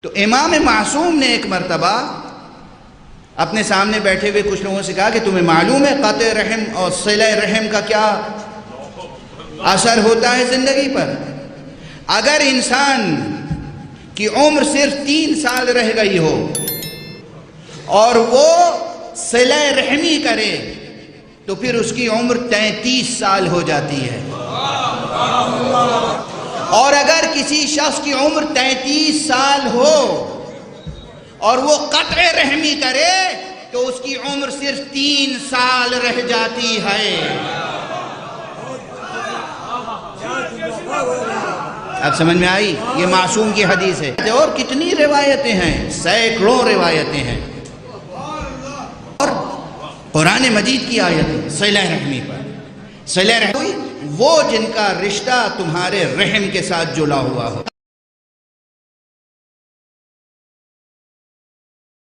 تو امام معصوم نے ایک مرتبہ اپنے سامنے بیٹھے ہوئے کچھ لوگوں سے کہا کہ تمہیں معلوم ہے قطع رحم اور صلہ رحم کا کیا اثر ہوتا ہے زندگی پر؟ اگر انسان کی عمر صرف 3 سال رہ گئی ہو اور وہ صلہ رحمی کرے تو پھر اس کی عمر 33 سال ہو جاتی ہے، اور اگر کسی شخص کی عمر 33 سال ہو اور وہ قطع رحمی کرے تو اس کی عمر صرف 3 سال رہ جاتی ہے۔ اب سمجھ میں آئی؟ یہ معصوم کی حدیث ہے، اور کتنی روایتیں ہیں، سینکڑوں روایتیں ہیں، اور قرآن مجید کی آیتیں صلہ رحمی پر۔ صلہ رحمی وہ جن کا رشتہ تمہارے رحم کے ساتھ جڑا ہوا ہو۔